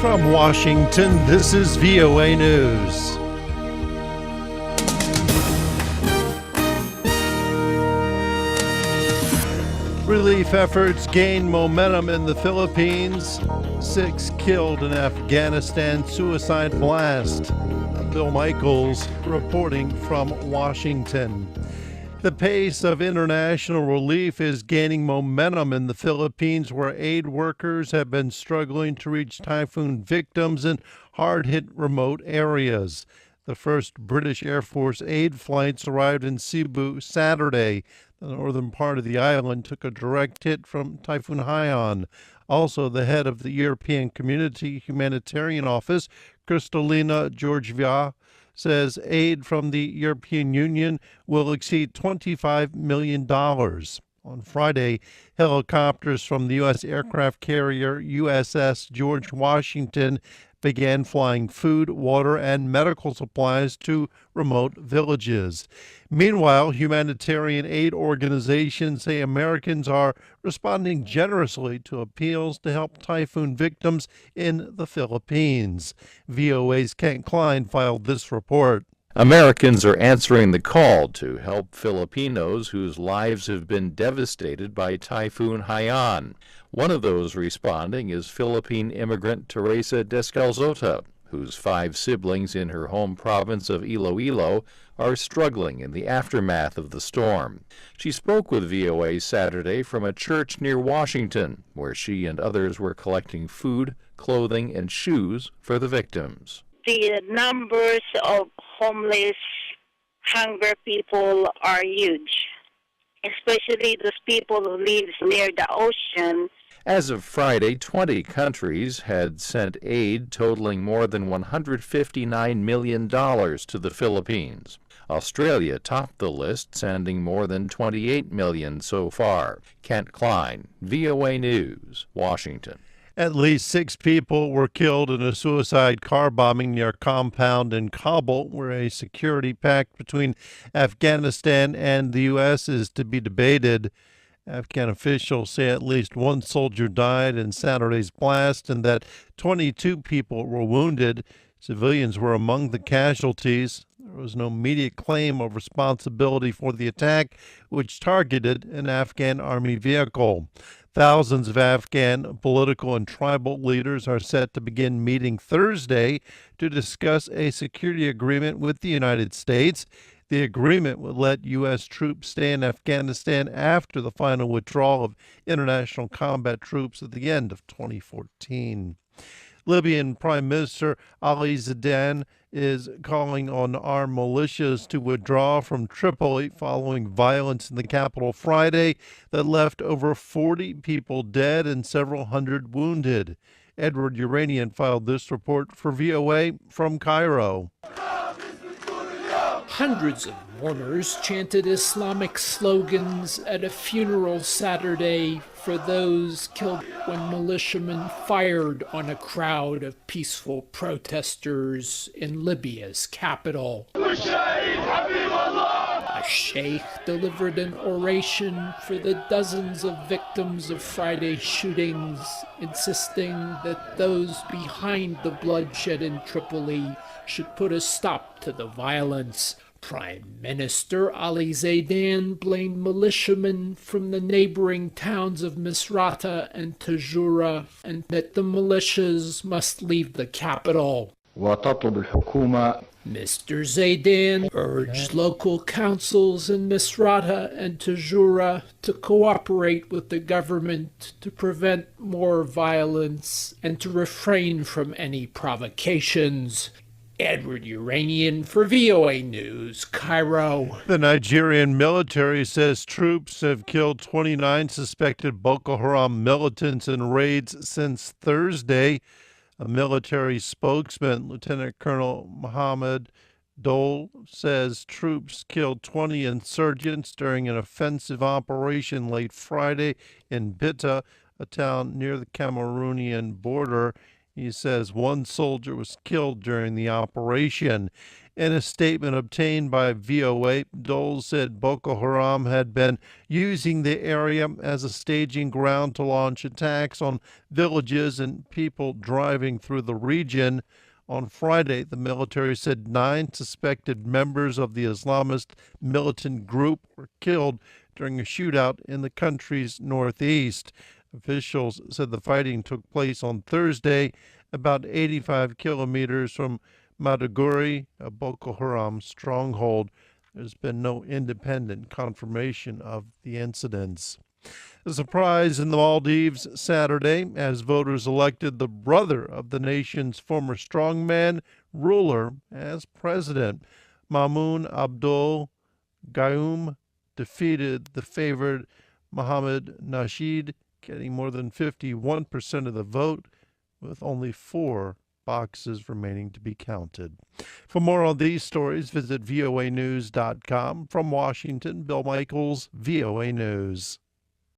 From Washington, this is VOA News. Relief efforts gain momentum in the Philippines. 6 killed in Afghanistan suicide blast. Bill Michaels reporting from Washington. The pace of international relief is gaining momentum in the Philippines, where aid workers have been struggling to reach typhoon victims in hard-hit remote areas. The first British Air Force aid flights arrived in Cebu Saturday. The northern part of the island took a direct hit from Typhoon Haiyan. Also, the head of the European Community Humanitarian Office, Kristalina Georgieva, says aid from the European Union will exceed $25 million. On Friday, helicopters from the U.S. aircraft carrier USS George Washington began flying food, water, and medical supplies to remote villages. Meanwhile, humanitarian aid organizations say Americans are responding generously to appeals to help typhoon victims in the Philippines. VOA's Kent Klein filed this report. Americans are answering the call to help Filipinos whose lives have been devastated by Typhoon Haiyan. One of those responding is Philippine immigrant Teresa Descalzota, whose 5 siblings in her home province of Iloilo are struggling in the aftermath of the storm. She spoke with VOA Saturday from a church near Washington, where she and others were collecting food, clothing, and shoes for the victims. The numbers of homeless, hungry people are huge, especially those people who live near the ocean. As of Friday, 20 countries had sent aid totaling more than $159 million to the Philippines. Australia topped the list, sending more than $28 million so far. Kent Klein, VOA News, Washington. At least 6 people were killed in a suicide car bombing near a compound in Kabul, where a security pact between Afghanistan and the U.S. is to be debated. Afghan officials say at least 1 soldier died in Saturday's blast and that 22 people were wounded. Civilians were among the casualties. There was no immediate claim of responsibility for the attack, which targeted an Afghan army vehicle. Thousands of Afghan political and tribal leaders are set to begin meeting Thursday to discuss a security agreement with the United States. The agreement would let U.S. troops stay in Afghanistan after the final withdrawal of international combat troops at the end of 2014. Libyan Prime Minister Ali Zidane is calling on armed militias to withdraw from Tripoli following violence in the capital Friday that left over 40 people dead and several hundred wounded. Edward Uranian filed this report for VOA from Cairo. Hundreds of mourners chanted Islamic slogans at a funeral Saturday for those killed when militiamen fired on a crowd of peaceful protesters in Libya's capital. A sheikh delivered an oration for the dozens of victims of Friday's shootings, insisting that those behind the bloodshed in Tripoli should put a stop to the violence. Prime Minister Ali Zaidan blamed militiamen from the neighboring towns of Misrata and Tajura, and that the militias must leave the capital. Mr. Zaidan urged local councils in Misrata and Tajura to cooperate with the government to prevent more violence and to refrain from any provocations. Edward Uranian for VOA News, Cairo. The Nigerian military says troops have killed 29 suspected Boko Haram militants in raids since Thursday. A military spokesman, Lieutenant Colonel Mohammed Dole, says troops killed 20 insurgents during an offensive operation late Friday in Bitta, a town near the Cameroonian border. He says 1 soldier was killed during the operation. In a statement obtained by VOA, Dole said Boko Haram had been using the area as a staging ground to launch attacks on villages and people driving through the region. On Friday, the military said 9 suspected members of the Islamist militant group were killed during a shootout in the country's northeast. Officials said the fighting took place on Thursday, about 85 kilometers from Maiduguri, a Boko Haram stronghold. There's been no independent confirmation of the incidents. A surprise in the Maldives Saturday as voters elected the brother of the nation's former strongman ruler as president. Maumoon Abdul Gayoom defeated the favored Mohammed Nasheed, getting more than 51% of the vote, with only 4 boxes remaining to be counted. For more on these stories, visit voanews.com. From Washington, Bill Michaels, VOA News.